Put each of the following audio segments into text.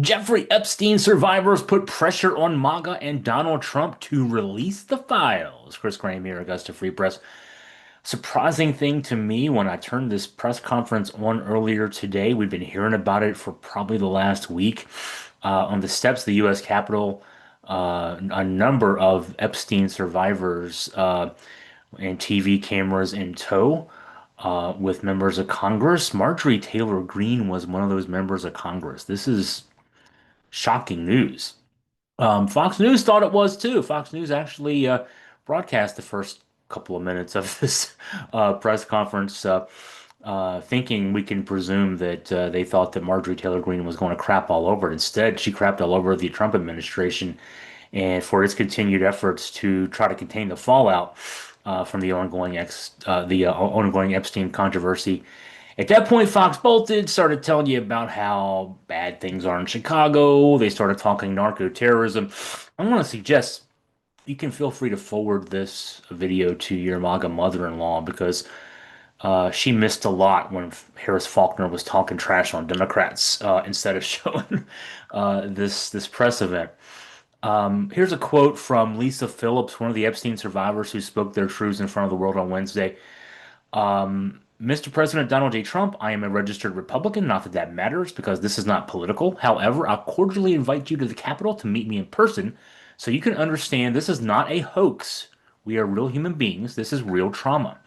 Jeffrey Epstein survivors put pressure on MAGA and Donald Trump to release the files. Chris Graham here, Augusta Free Press. Surprising thing to me when I turned this press conference on earlier today, we've been hearing about it for probably the last week. On the steps of the U.S. Capitol, a number of Epstein survivors and TV cameras in tow with members of Congress. Marjorie Taylor Greene was one of those members of Congress. This is shocking news. Fox News thought it was too. Fox News actually broadcast the first couple of minutes of this press conference, thinking we can presume that they thought that Marjorie Taylor Greene was going to crap all over it. Instead, she crapped all over the Trump administration and for its continued efforts to try to contain the fallout from the ongoing Epstein controversy. At that point, Fox bolted, started telling you about how bad things are in Chicago. They started talking narco terrorism. I want to suggest you can feel free to forward this video to your MAGA mother-in-law because she missed a lot when Harris Faulkner was talking trash on Democrats instead of showing this press event. Here's a quote from Lisa Phillips, one of the Epstein survivors who spoke their truths in front of the world on Wednesday. Mr. President Donald J. Trump, I am a registered Republican. Not that that matters because this is not political. However, I cordially invite you to the Capitol to meet me in person so you can understand this is not a hoax. We are real human beings. This is real trauma.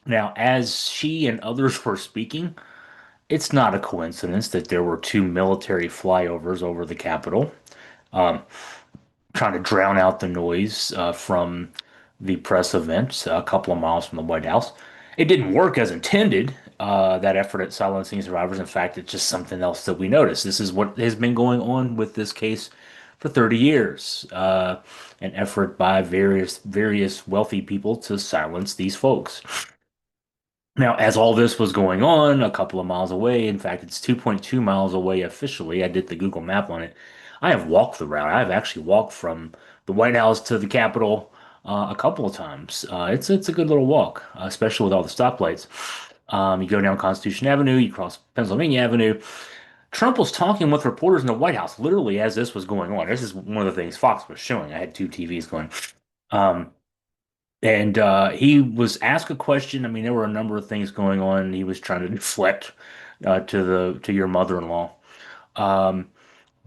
Now, as she and others were speaking, it's not a coincidence that there were two military flyovers over the Capitol, um, trying to drown out the noise from the press event a couple of miles from the White House. It didn't work as intended, that effort at silencing survivors. In fact, it's just something else that we notice. This is what has been going on with this case for 30 years. An effort by various wealthy people to silence these folks. Now, as all this was going on, a couple of miles away, in fact, it's 2.2 miles away officially. I did the Google map on it. I have walked the route. I've actually walked from the White House to the Capitol a couple of times. It's a good little walk, especially with all the stoplights. You go down Constitution Avenue, you cross Pennsylvania Avenue. Trump was talking with reporters in the White House literally as this was going on. This is one of the things Fox was showing. I had two TVs going. Um, and he was asked a question. I mean, there were a number of things going on. He was trying to deflect to your mother-in-law. Um,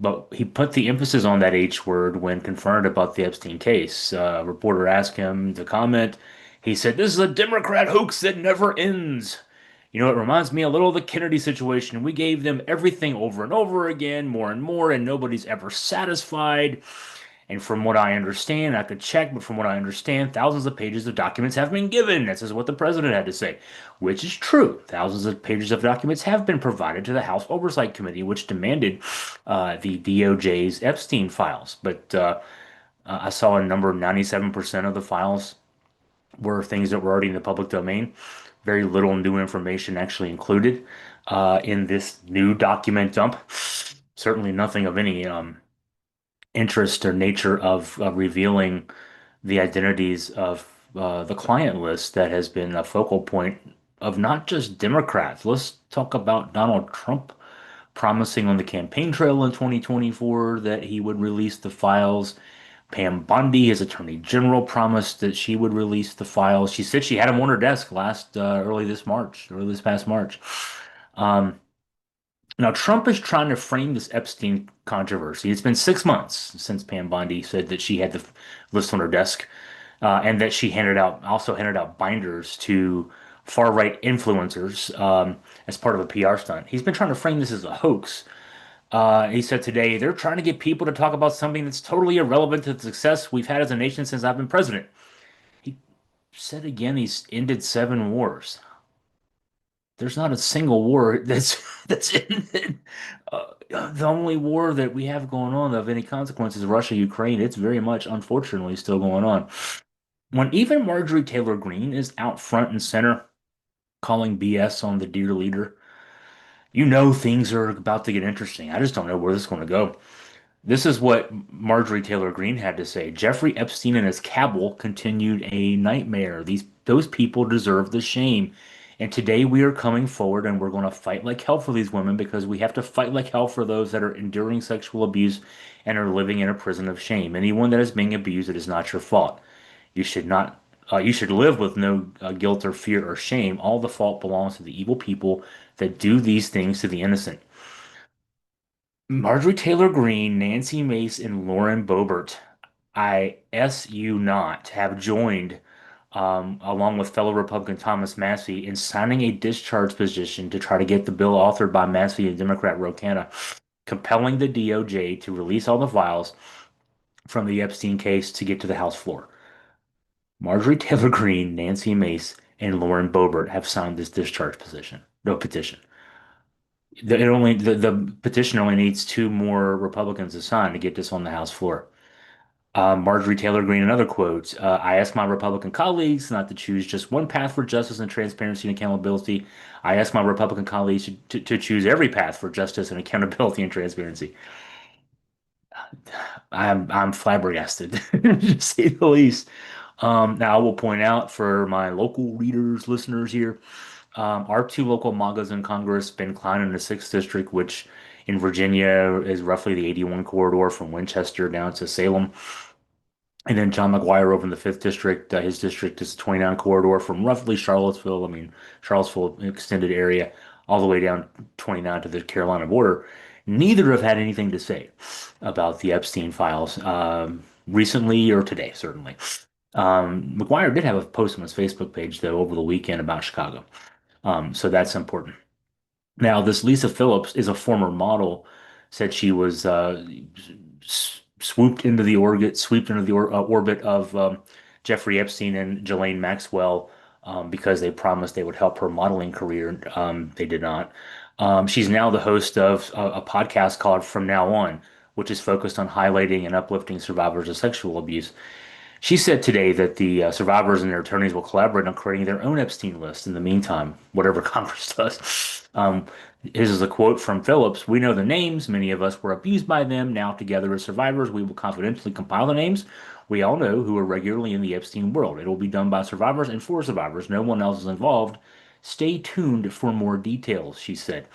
but he put the emphasis on that H word when confronted about the Epstein case. A reporter asked him to comment. He said, "This is a Democrat hoax that never ends." You know, it reminds me a little of the Kennedy situation. We gave them everything over and over again, more and more, and nobody's ever satisfied. And from what I understand, I could check, but from what I understand, thousands of pages of documents have been given. This is what the president had to say, which is true. Thousands of pages of documents have been provided to the House Oversight Committee, which demanded the DOJ's Epstein files. But I saw a number, 97% of the files were things that were already in the public domain. Very little new information actually included in this new document dump. Certainly nothing of any interest or nature of revealing the identities of the client list that has been a focal point of not just Democrats. Let's talk about Donald Trump promising on the campaign trail in 2024 that he would release the files. Pam Bondi, his attorney general, promised that she would release the files. She said she had them on her desk early this past March. Um, Now, Trump is trying to frame this Epstein controversy. It's been 6 months since Pam Bondi said that she had the list on her desk, and that she also handed out binders to far-right influencers as part of a PR stunt. He's been trying to frame this as a hoax. He said today they're trying to get people to talk about something that's totally irrelevant to the success we've had as a nation since I've been president. He said again he's ended 7 wars. There's not a single war that's ended. The only war that we have going on of any consequence is Russia, Ukraine. It's very much, unfortunately, still going on. When even Marjorie Taylor Greene is out front and center calling BS on the dear leader, you know things are about to get interesting. I just don't know where this is going to go. This is what Marjorie Taylor Greene had to say. Jeffrey Epstein and his cabal continued a nightmare. Those people deserve the shame And today we are coming forward and we're going to fight like hell for these women because we have to fight like hell for those that are enduring sexual abuse and are living in a prison of shame. Anyone that is being abused, it is not your fault. You should not. You should live with no guilt or fear or shame. All the fault belongs to the evil people that do these things to the innocent. Marjorie Taylor Greene, Nancy Mace, and Lauren Boebert, I S you not, have joined, along with fellow Republican Thomas Massie, in signing a discharge petition to try to get the bill authored by Massie and Democrat Ro Khanna, compelling the DOJ to release all the files from the Epstein case to get to the House floor. Marjorie Taylor Greene, Nancy Mace, and Lauren Boebert have signed this discharge petition. No petition. The petition only needs two more Republicans to sign to get this on the House floor. Marjorie Taylor Greene, another quote. I ask my Republican colleagues not to choose just one path for justice and transparency and accountability. I ask my Republican colleagues to choose every path for justice and accountability and transparency. I'm flabbergasted, to say the least. Now, I will point out for my local readers, listeners here, our two local MAGAs in Congress, Ben Cline in the 6th District, which in Virginia is roughly the 81 corridor from Winchester down to Salem. And then John McGuire over in the 5th District, his district is 29 corridor from roughly Charlottesville, Charlottesville extended area, all the way down 29 to the Carolina border. Neither have had anything to say about the Epstein files recently or today, certainly. McGuire did have a post on his Facebook page, though, over the weekend about Chicago. So that's important. Now, this Lisa Phillips is a former model, said she was swooped into the orbit, swept into the orbit of Jeffrey Epstein and Ghislaine Maxwell because they promised they would help her modeling career. They did not. She's now the host of a podcast called From Now On, which is focused on highlighting and uplifting survivors of sexual abuse. She said today that the survivors and their attorneys will collaborate on creating their own Epstein list in the meantime, whatever Congress does. This is a quote from Phillips. We know the names. Many of us were abused by them. Now, together as survivors, we will confidentially compile the names we all know who are regularly in the Epstein world. It will be done by survivors and for survivors. No one else is involved. Stay tuned for more details, she said.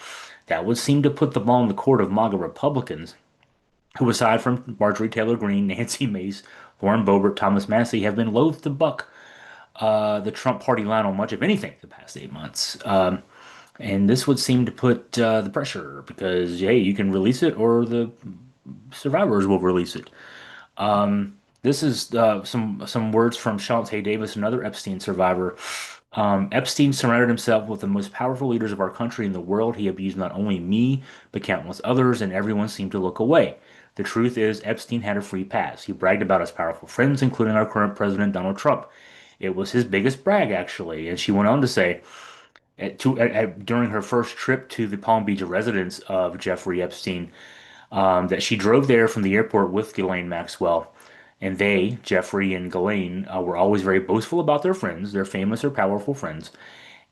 That would seem to put the ball in the court of MAGA Republicans who, aside from Marjorie Taylor Greene, Nancy Mace, Lauren Boebert, Thomas Massie, have been loath to buck the Trump party line on much of anything the past 8 months. And this would seem to put the pressure because, hey, you can release it or the survivors will release it. This is some words from Shantae Davis, another Epstein survivor. Epstein surrounded himself with the most powerful leaders of our country and the world. He abused not only me, but countless others, and everyone seemed to look away. The truth is, Epstein had a free pass. He bragged about his powerful friends, including our current president, Donald Trump. It was his biggest brag, actually. And she went on to say, during her first trip to the Palm Beach residence of Jeffrey Epstein, that she drove there from the airport with Ghislaine Maxwell. And they, Jeffrey and Ghislaine, were always very boastful about their friends, their famous or powerful friends.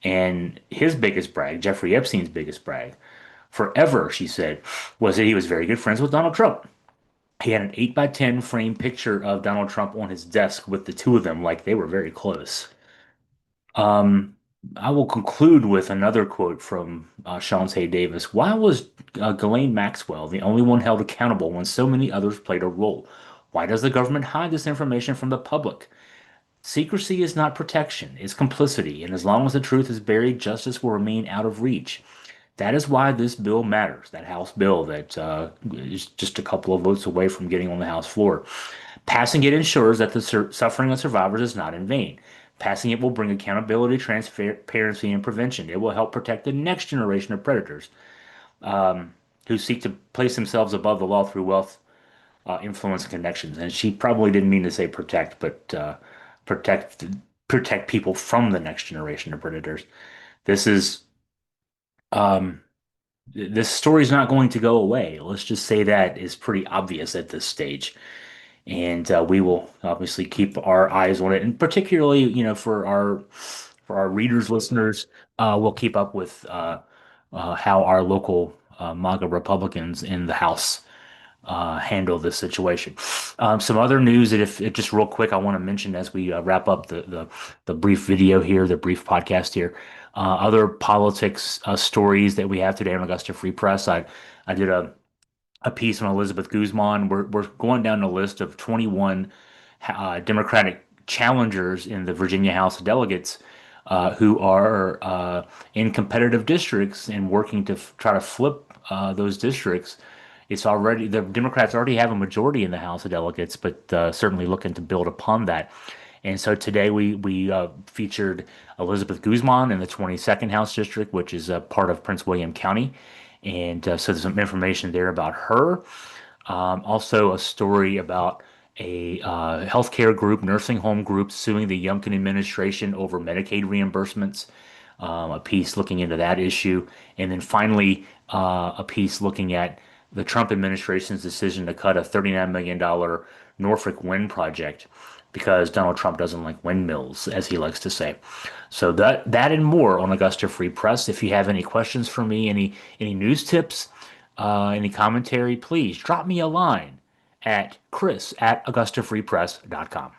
And his biggest brag, Jeffrey Epstein's biggest brag, forever, she said, was that he was very good friends with Donald Trump. He had an 8 by 10 frame picture of Donald Trump on his desk with the two of them, like they were very close. Um, I will conclude with another quote from Shantae Davis. Why was Ghislaine Maxwell the only one held accountable when so many others played a role? Why does the government hide this information from the public? Secrecy is not protection, it's complicity, and as long as the truth is buried, justice will remain out of reach. That is why this bill matters, that House bill that is just a couple of votes away from getting on the House floor. Passing it ensures that the suffering of survivors is not in vain. Passing it will bring accountability, transparency, and prevention. It will help protect the next generation of predators who seek to place themselves above the law through wealth, influence, and connections. And she probably didn't mean to say protect, but protect protect people from the next generation of predators. This is um, this story's not going to go away. Let's just say that is pretty obvious at this stage. And we will obviously keep our eyes on it, and particularly, for our readers, listeners, we'll keep up with how our local MAGA Republicans in the House handle this situation. Some other news that, if just real quick, I want to mention as we wrap up the brief video here, the brief podcast here. other politics stories that we have today on Augusta Free Press. I did a piece on Elizabeth Guzman. We're going down the list of 21 Democratic challengers in the Virginia House of Delegates who are in competitive districts and working to try to flip those districts. It's already the Democrats already have a majority in the House of Delegates, but certainly looking to build upon that. And so today we featured Elizabeth Guzman in the 22nd House District, which is a part of Prince William County. And so there's some information there about her. Also, a story about a healthcare group, nursing home group, suing the Youngkin administration over Medicaid reimbursements. A piece looking into that issue. And then finally, a piece looking at the Trump administration's decision to cut a $39 million Norfolk wind project because Donald Trump doesn't like windmills, as he likes to say. So that and more on Augusta Free Press. If you have any questions for me, any news tips, any commentary, please drop me a line at chris@augustafreepress.com.